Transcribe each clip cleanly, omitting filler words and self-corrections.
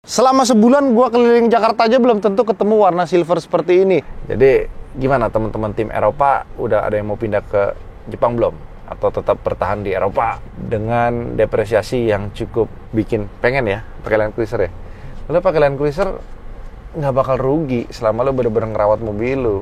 Selama sebulan gua keliling Jakarta aja belum tentu ketemu warna silver seperti ini. Jadi gimana teman-teman tim Eropa, udah ada yang mau pindah ke Jepang belum? Atau tetap bertahan di Eropa dengan depresiasi yang cukup bikin pengen ya pakai Land Cruiser ya? Lo pakai Land Cruiser nggak bakal rugi selama lo bener-bener ngerawat mobil lo.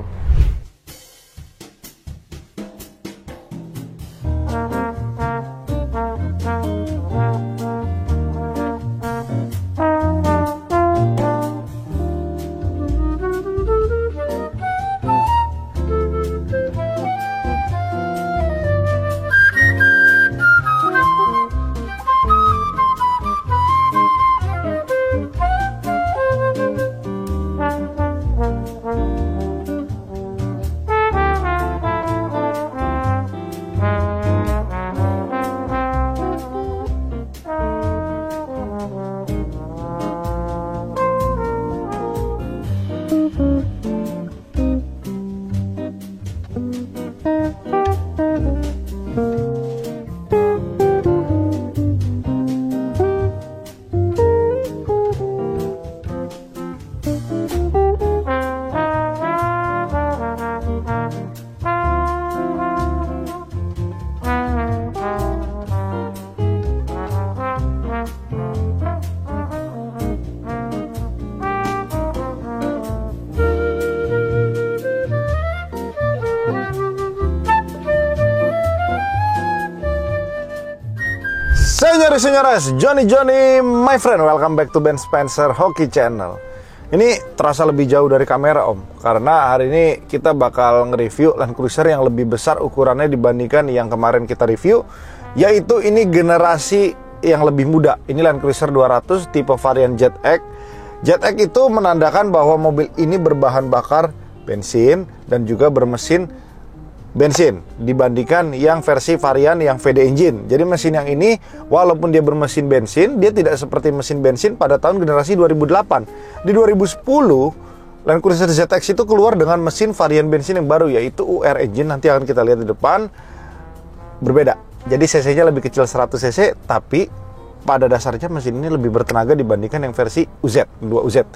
Senyoras, Johnny, my friend, welcome back to Ben Spencer Hockey Channel. Ini terasa lebih jauh dari kamera om, karena hari ini kita bakal nge-review Land Cruiser yang lebih besar ukurannya dibandingkan yang kemarin kita review, yaitu ini generasi yang lebih muda. Ini Land Cruiser 200 tipe varian ZX. ZX itu menandakan bahwa mobil ini berbahan bakar bensin dan juga bermesin bensin dibandingkan yang versi varian yang VD engine. Jadi mesin yang ini walaupun dia bermesin bensin, dia tidak seperti mesin bensin pada tahun generasi 2008. Di 2010 Land Cruiser ZX itu keluar dengan mesin varian bensin yang baru, yaitu UR engine. Nanti akan kita lihat di depan. Berbeda. Jadi cc-nya lebih kecil 100 cc, tapi pada dasarnya mesin ini lebih bertenaga dibandingkan yang versi UZ, 2UZ.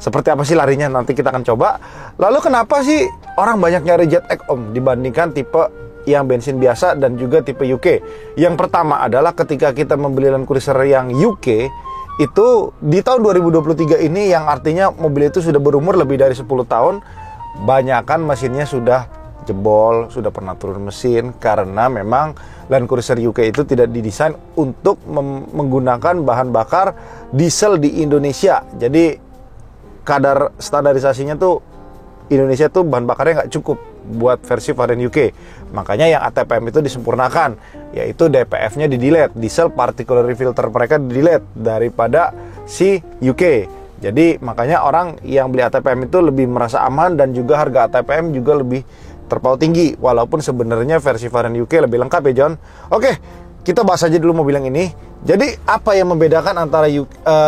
Seperti apa sih larinya, nanti kita akan coba. Lalu kenapa sih orang banyak nyari ZX om dibandingkan tipe yang bensin biasa dan juga tipe UK? Yang pertama adalah ketika kita membeli Land Cruiser yang UK, itu di tahun 2023 ini, yang artinya mobil itu sudah berumur lebih dari 10 tahun, banyakan mesinnya sudah jebol, sudah pernah turun mesin, karena memang Land Cruiser UK itu tidak didesain untuk menggunakan bahan bakar diesel di Indonesia. Jadi kadar standarisasinya tuh Indonesia tuh bahan bakarnya nggak cukup buat versi varian UK. Makanya yang ATPM itu disempurnakan, yaitu DPF-nya di-delete, diesel particulate filter mereka di-delete daripada si UK. Jadi makanya orang yang beli ATPM itu lebih merasa aman, dan juga harga ATPM juga lebih terpaut tinggi, walaupun sebenarnya versi varian UK lebih lengkap ya John. Oke, kita bahas aja dulu mobil yang ini. Jadi apa yang membedakan antara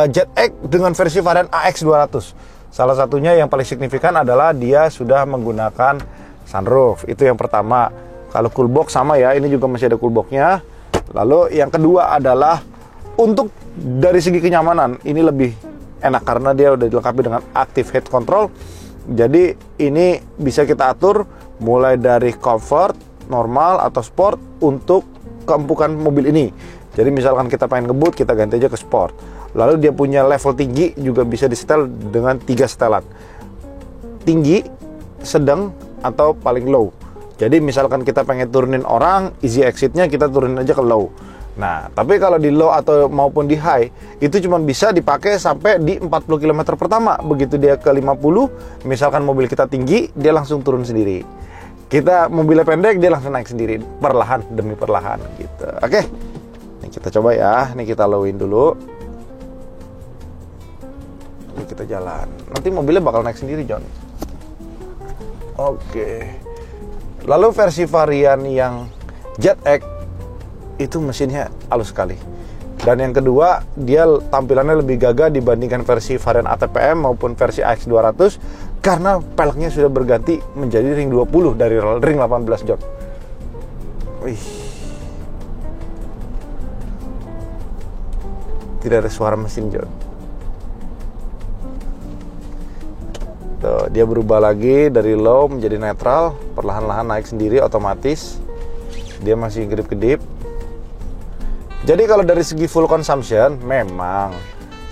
ZX dengan versi varian AX 200? Salah satunya yang paling signifikan adalah dia sudah menggunakan sunroof. Itu yang pertama. Kalau cool box sama ya, ini juga masih ada cool box-nya. Lalu yang kedua adalah untuk dari segi kenyamanan, ini lebih enak karena dia udah dilengkapi dengan active head control. Jadi ini bisa kita atur mulai dari comfort, normal atau sport untuk keempukan mobil ini. Jadi misalkan kita pengen ngebut, kita ganti aja ke sport. Lalu dia punya level tinggi, juga bisa di-setel dengan 3 setelan. Tinggi, sedang, atau paling low. Jadi misalkan kita pengen turunin orang, easy exit-nya kita turunin aja ke low. Nah, tapi kalau di low atau maupun di high, itu cuma bisa dipakai sampai di 40 km pertama. Begitu dia ke 50, misalkan mobil kita tinggi, dia langsung turun sendiri. Kita mobilnya pendek, dia langsung naik sendiri, perlahan demi perlahan gitu. Oke, ini kita coba ya. Ini kita lowin dulu. Ini kita jalan. Nanti mobilnya bakal naik sendiri John. Oke. Lalu versi varian yang ZX itu mesinnya halus sekali. Dan yang kedua, dia tampilannya lebih gagah dibandingkan versi varian ATPM maupun versi AX 200, karena peleknya sudah berganti menjadi ring 20 dari ring 18 John. Wih. Tidak ada suara mesin John. Tuh, dia berubah lagi dari low menjadi netral, perlahan-lahan naik sendiri otomatis. Dia masih kedip-kedip. Jadi kalau dari segi full consumption, memang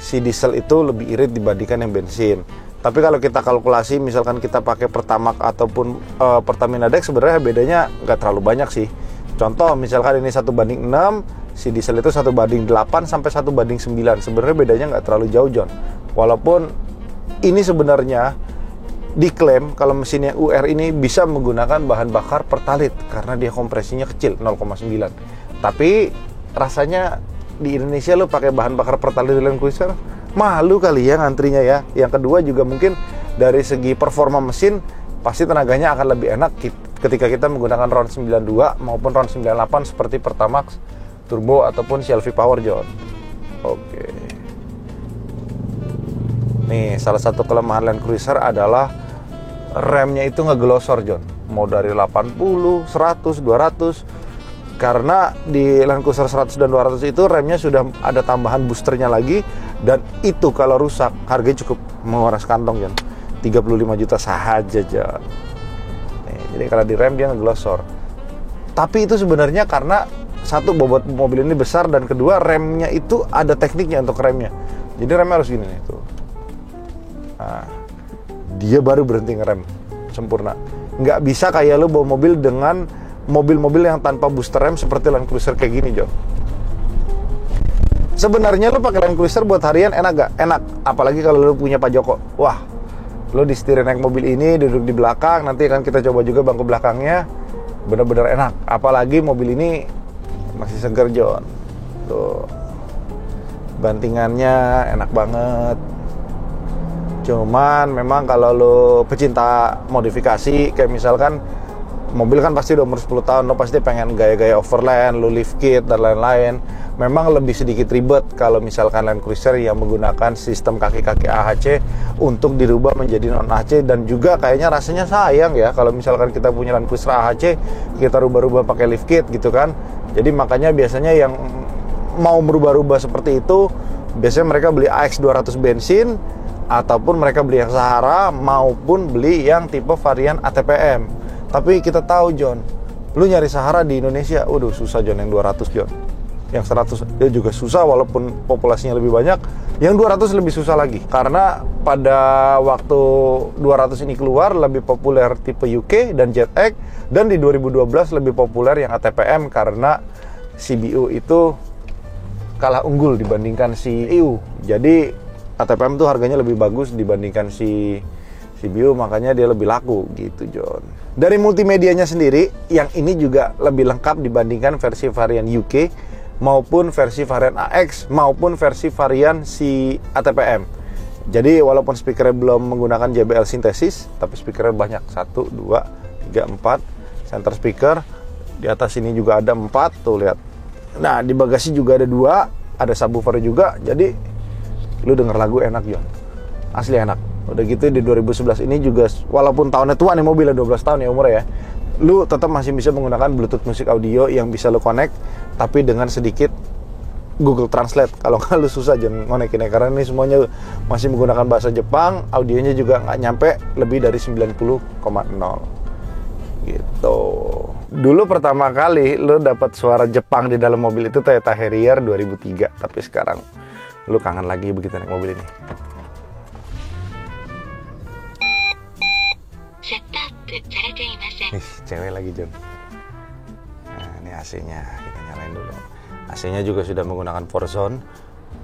si diesel itu lebih irit dibandingkan yang bensin. Tapi kalau kita kalkulasi, misalkan kita pakai Pertamax ataupun Pertamina Dex, sebenarnya bedanya nggak terlalu banyak sih. Contoh, misalkan ini 1:6, si diesel itu 1:8 sampai 1:9. Sebenarnya bedanya nggak terlalu jauh, John. Walaupun ini sebenarnya diklaim kalau mesinnya UR ini bisa menggunakan bahan bakar Pertalite karena dia kompresinya kecil 0,9. Tapi rasanya di Indonesia lo pakai bahan bakar Pertalite Land Cruiser malu kali ya ngantrinya ya. Yang kedua juga mungkin dari segi performa mesin pasti tenaganya akan lebih enak ketika kita menggunakan RON 92 maupun RON 98 seperti Pertamax Turbo ataupun CLV Power, John. Oke. Nih, salah satu kelemahan Land Cruiser adalah remnya itu ngeglosor, John. Mau dari 80, 100, 200. Karena di Land Cruiser 100 dan 200 itu remnya sudah ada tambahan boosternya lagi. Dan itu kalau rusak, harganya cukup menguras kantong, John. 35 juta saja, John. Nih, jadi kalau di rem dia ngeglosor. Tapi itu sebenarnya karena satu, bobot mobil ini besar, dan kedua remnya itu ada tekniknya untuk remnya. Jadi remnya harus gini nih, tuh. Nah, dia baru berhenti ngerem sempurna. Nggak bisa kayak lo bawa mobil dengan mobil-mobil yang tanpa booster rem seperti Land Cruiser kayak gini, John. Sebenarnya lo pakai Land Cruiser buat harian enak gak? Enak. Apalagi kalau lo punya Pak Joko. Wah, lo disetir naik mobil ini, duduk di belakang. Nanti akan kita coba juga bangku belakangnya. Bener-bener enak. Apalagi mobil ini masih segar, John. Tuh, bantingannya enak banget. Cuman memang kalau lo pecinta modifikasi, kayak misalkan mobil kan pasti udah umur 10 tahun, lo pasti pengen gaya-gaya overland, lo lift kit dan lain-lain. Memang lebih sedikit ribet kalau misalkan Land Cruiser yang menggunakan sistem kaki-kaki AHC untuk dirubah menjadi non-AHC. Dan juga kayaknya rasanya sayang ya kalau misalkan kita punya Land Cruiser AHC, kita rubah-rubah pakai lift kit gitu kan. Jadi makanya biasanya yang mau berubah-ubah seperti itu, biasanya mereka beli AX200 bensin, ataupun mereka beli yang Sahara maupun beli yang tipe varian ATPM. Tapi kita tahu, John, lu nyari Sahara di Indonesia, waduh susah, John. Yang 200, John. Yang 100 dia juga susah walaupun populasinya lebih banyak. Yang 200 lebih susah lagi karena pada waktu 200 ini keluar lebih populer tipe UK dan JetX, dan di 2012 lebih populer yang ATPM karena CBU itu kalah unggul dibandingkan si EU. Jadi ATPM tuh harganya lebih bagus dibandingkan si CBU, makanya dia lebih laku gitu, John. Dari multimedianya sendiri, yang ini juga lebih lengkap dibandingkan versi varian UK maupun versi varian AX maupun versi varian si ATPM. Jadi walaupun speakernya belum menggunakan JBL Synthesis, tapi speakernya banyak, 1, 2, 3, 4 center speaker. Di atas ini juga ada 4, tuh lihat. Nah, di bagasi juga ada 2, ada subwoofer juga. Jadi lu denger lagu enak, John. Asli enak. Udah gitu di 2011 ini juga, walaupun tahunnya tua nih mobilnya, 12 tahun ya umurnya ya, lu tetap masih bisa menggunakan Bluetooth musik audio yang bisa lu connect, tapi dengan sedikit Google Translate. Kalau nggak lu susah jangan ngonekinnya, karena ini semuanya masih menggunakan bahasa Jepang, audionya juga nggak nyampe lebih dari 90,0 gitu. Dulu pertama kali lu dapat suara Jepang di dalam mobil itu Toyota Harrier 2003, tapi sekarang lu kangen lagi begitu naik mobil ini. Cewek lagi, John. Nah, ini AC-nya kita nyalain dulu. AC-nya juga sudah menggunakan 4 zone,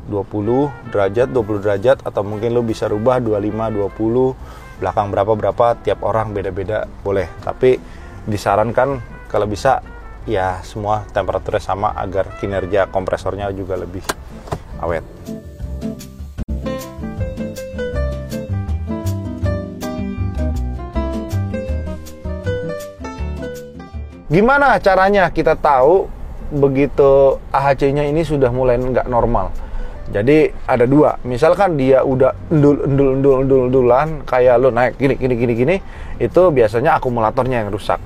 20 derajat, atau mungkin lu bisa rubah 25, 20, belakang berapa, tiap orang beda-beda boleh. Tapi disarankan kalau bisa ya semua temperaturnya sama agar kinerja kompresornya juga lebih awet. Gimana caranya kita tahu begitu AHC-nya ini sudah mulai nggak normal? Jadi ada 2. Misalkan dia udah endul-endulan kayak lo naik gini, itu biasanya akumulatornya yang rusak.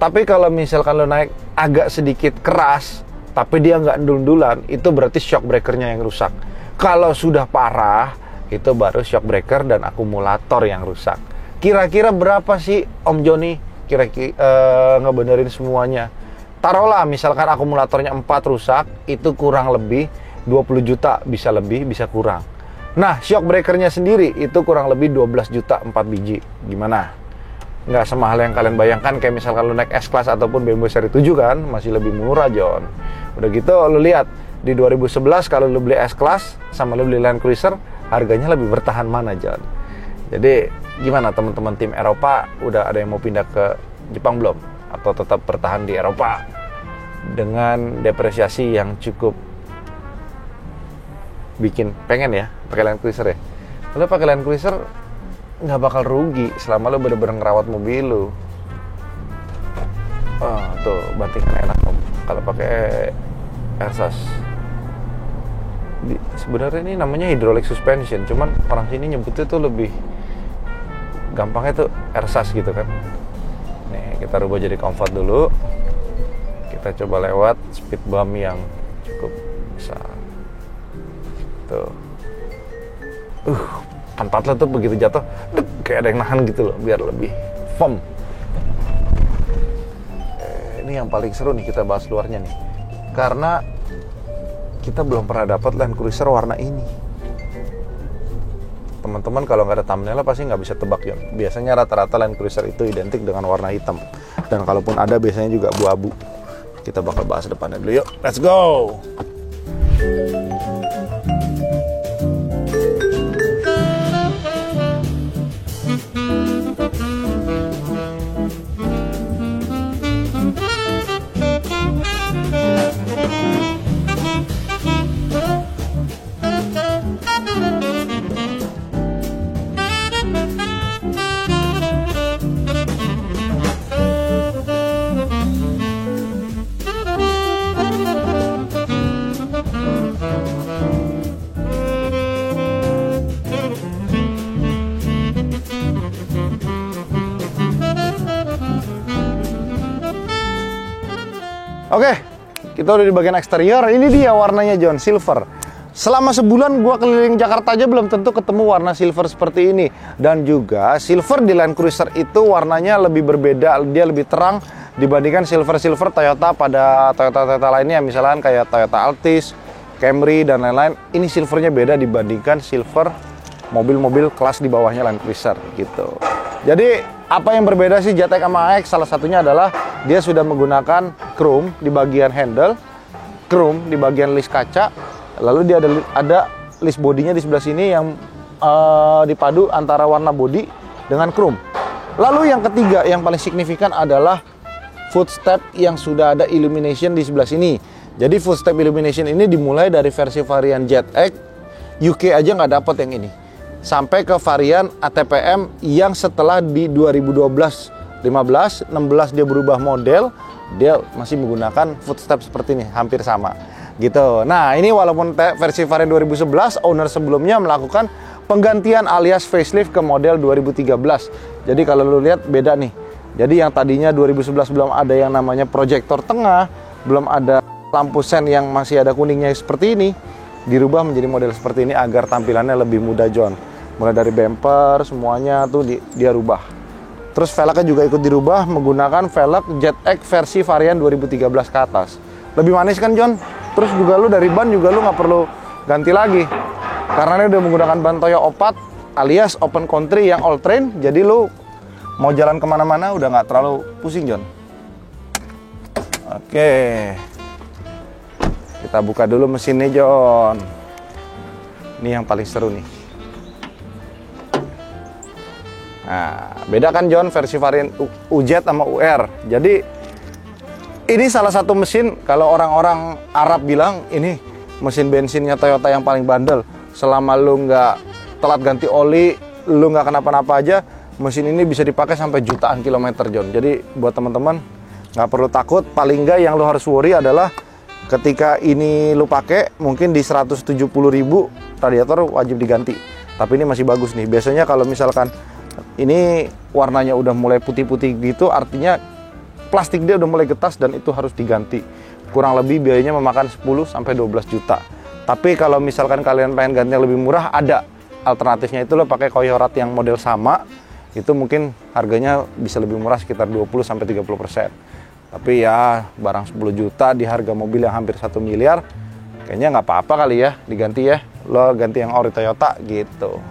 Tapi kalau misalkan lo naik agak sedikit keras, tapi dia nggak endul-endulan, itu berarti shock breakernya yang rusak. Kalau sudah parah, Itu baru shock breaker dan akumulator yang rusak. Kira-kira berapa sih Om Joni kira-kira ngebenerin semuanya? Taruhlah misalkan akumulatornya 4 rusak, itu kurang lebih 20 juta, bisa lebih, bisa kurang. Nah, shock breakernya sendiri itu kurang lebih 12 juta 4 biji. Gimana? Nggak semahal yang kalian bayangkan, kayak misalkan lu naik S-Class ataupun BMW seri 7 kan, masih lebih murah, John. Udah gitu lu lihat, di 2011 kalau lu beli S-Class sama lu beli Land Cruiser, harganya lebih bertahan mana, John? Jadi gimana teman-teman tim Eropa, udah ada yang mau pindah ke Jepang belum? Atau tetap bertahan di Eropa dengan depresiasi yang cukup bikin pengen ya pakai Land Cruiser ya? Lo pakai Land Cruiser nggak bakal rugi selama lo bener-bener ngerawat mobil lo. Oh, tuh bantingan enak Om kalau pakai Ersas. Sebenarnya ini namanya hydraulic suspension, cuman orang sini nyebutnya tuh lebih gampangnya tuh Ersas gitu kan. Nih kita rubah jadi comfort dulu. Kita coba lewat speed bump yang cukup besar. Tuh. Pantat lo tuh begitu jatuh, kayak ada yang nahan gitu loh, biar lebih firm. Ini yang paling seru nih kita bahas luarnya nih. Karena kita belum pernah dapat Land Cruiser warna ini. Teman-teman kalau nggak ada thumbnail pasti nggak bisa tebak ya. Biasanya rata-rata Land Cruiser itu identik dengan warna hitam. Dan kalaupun ada biasanya juga abu-abu. Kita bakal bahas depannya dulu yuk. Let's go! Oke, kita udah di bagian eksterior. Ini dia warnanya John, silver. Selama sebulan gua keliling Jakarta aja belum tentu ketemu warna silver seperti ini. Dan juga silver di Land Cruiser itu warnanya lebih berbeda, dia lebih terang dibandingkan silver-silver Toyota pada Toyota lainnya. Misalkan kayak Toyota Altis, Camry, dan lain-lain. Ini silvernya beda dibandingkan silver mobil-mobil kelas di bawahnya Land Cruiser gitu. Jadi apa yang berbeda sih JTEC sama AX? Salah satunya adalah dia sudah menggunakan chrome di bagian handle, chrome di bagian list kaca, lalu dia ada list bodinya di sebelah sini yang dipadu antara warna bodi dengan chrome. Lalu yang ketiga yang paling signifikan adalah footstep yang sudah ada illumination di sebelah sini. Jadi footstep illumination ini dimulai dari versi varian JTEC UK aja nggak dapat yang ini, sampai ke varian ATPM yang setelah di 2012, 15, 16 dia berubah model, dia masih menggunakan footstep seperti ini, hampir sama gitu. Nah ini walaupun versi varian 2011, owner sebelumnya melakukan penggantian alias facelift ke model 2013. Jadi kalau lu lihat beda nih. Jadi yang tadinya 2011 belum ada yang namanya proyektor tengah, belum ada lampu sen yang masih ada kuningnya seperti ini, dirubah menjadi model seperti ini agar tampilannya lebih mudah John. Mulai dari bumper semuanya tuh dia rubah. Terus velgnya juga ikut dirubah menggunakan velg JTEC versi varian 2013 ke atas. Lebih manis kan John? Terus juga lu dari ban juga lu nggak perlu ganti lagi. Karena ini udah menggunakan ban Toyo O4 alias open country yang all terrain. Jadi lu mau jalan kemana-mana udah nggak terlalu pusing John. Oke. Kita buka dulu mesinnya John. Ini yang paling seru nih. Nah, beda kan John versi varian UZ sama UR. Jadi ini salah satu mesin kalau orang-orang Arab bilang ini mesin bensinnya Toyota yang paling bandel. Selama lu nggak telat ganti oli, lu nggak kenapa-napa aja, mesin ini bisa dipakai sampai jutaan kilometer John. Jadi buat teman-teman nggak perlu takut. Paling nggak yang lu harus worry adalah ketika ini lu pakai mungkin di 170.000 radiator wajib diganti. Tapi ini masih bagus nih. Biasanya kalau misalkan ini warnanya udah mulai putih-putih gitu, artinya plastik dia udah mulai getas dan itu harus diganti. Kurang lebih biayanya memakan 10 sampai 12 juta. Tapi kalau misalkan kalian pengen ganti yang lebih murah, ada alternatifnya itu lo pakai koyorat yang model sama, itu mungkin harganya bisa lebih murah sekitar 20-30%. Tapi ya barang 10 juta di harga mobil yang hampir 1 miliar, kayaknya nggak apa-apa kali ya diganti ya. Lo ganti yang ori Toyota gitu.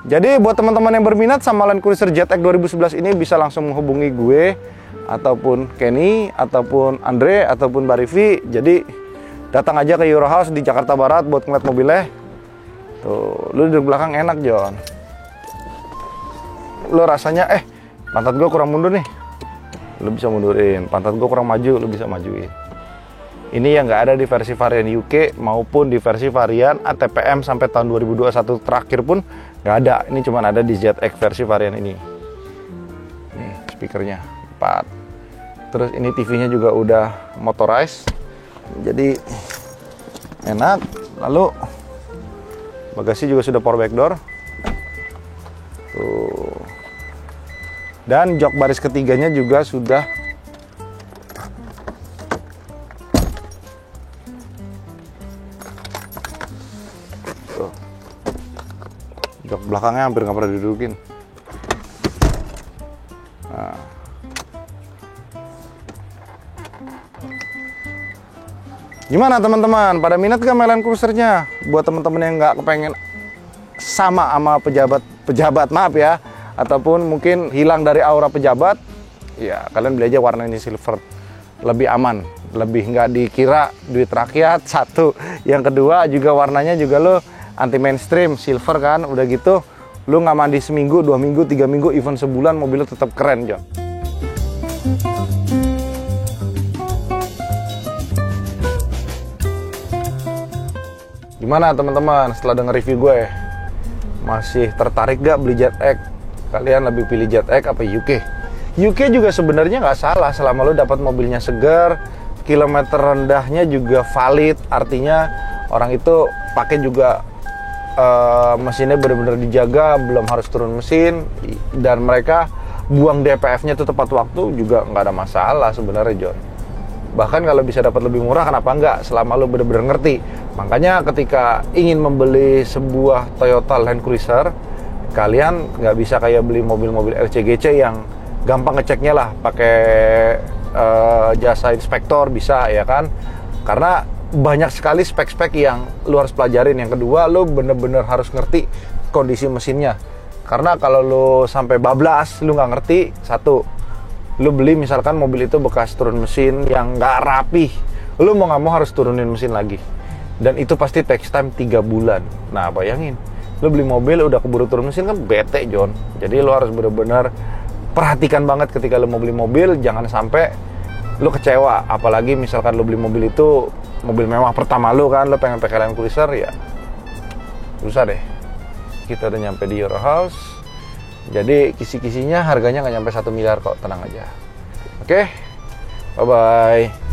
Jadi buat teman-teman yang berminat sama Land Cruiser ZX 2011 ini bisa langsung menghubungi gue ataupun Kenny ataupun Andre ataupun Barifi. Jadi datang aja ke Euro House di Jakarta Barat buat ngeliat mobilnya. Tuh, lu di belakang enak, John. Lu rasanya pantat gue kurang mundur nih. Lu bisa mundurin. Pantat gue kurang maju, lu bisa majuin. Ini yang nggak ada di versi varian UK maupun di versi varian ATPM sampai tahun 2021 terakhir pun nggak ada. Ini cuma ada di ZX versi varian ini. Nih speakernya 4. Terus ini TV-nya juga udah motorized, jadi enak. Lalu bagasi juga sudah power back door. Tuh. Dan jok baris ketiganya juga sudah jok belakangnya hampir nggak pernah didudukin. Nah. Gimana teman-teman? Pada minat gak Land Cruiser-nya? Buat teman-teman yang nggak kepengen sama pejabat, maaf ya, ataupun mungkin hilang dari aura pejabat, ya kalian beli aja warna ini silver. Lebih aman, lebih nggak dikira duit rakyat. Satu, yang kedua juga warnanya juga lo anti mainstream, silver kan, udah gitu lu nggak mandi seminggu, 2 minggu, 3 minggu, even sebulan mobilnya tetap keren, John. Gimana teman-teman setelah denger review gue? Masih tertarik gak beli ZX? Kalian lebih pilih ZX apa UK? UK juga sebenarnya nggak salah selama lu dapat mobilnya segar, kilometer rendahnya juga valid, artinya orang itu pakai juga mesinnya benar-benar dijaga, belum harus turun mesin, dan mereka buang DPF-nya itu tepat waktu juga nggak ada masalah sebenarnya, John. Bahkan kalau bisa dapat lebih murah, kenapa nggak? Selama lo benar-benar ngerti. Makanya ketika ingin membeli sebuah Toyota Land Cruiser, kalian nggak bisa kayak beli mobil-mobil LCGC yang gampang ngeceknya lah, pakai jasa inspektor bisa ya kan? Karena banyak sekali spek-spek yang lu harus pelajarin. Yang kedua, lu bener-bener harus ngerti kondisi mesinnya. Karena kalau lu sampai bablas, lu nggak ngerti, satu, lu beli misalkan mobil itu bekas turun mesin yang nggak rapih, lu mau nggak mau harus turunin mesin lagi. Dan itu pasti takes time 3 bulan. Nah, bayangin, lu beli mobil udah keburu turun mesin kan bete, John. Jadi lu harus bener-bener perhatikan banget ketika lu mau beli mobil, jangan sampai lu kecewa. Apalagi misalkan lu beli mobil itu mobil mewah pertama lu kan, lu pengen pakai Land Cruiser, ya susah deh. Kita udah nyampe di Euro House. Jadi kisi-kisinya harganya nggak nyampe 1 miliar kok, tenang aja. Oke, bye-bye.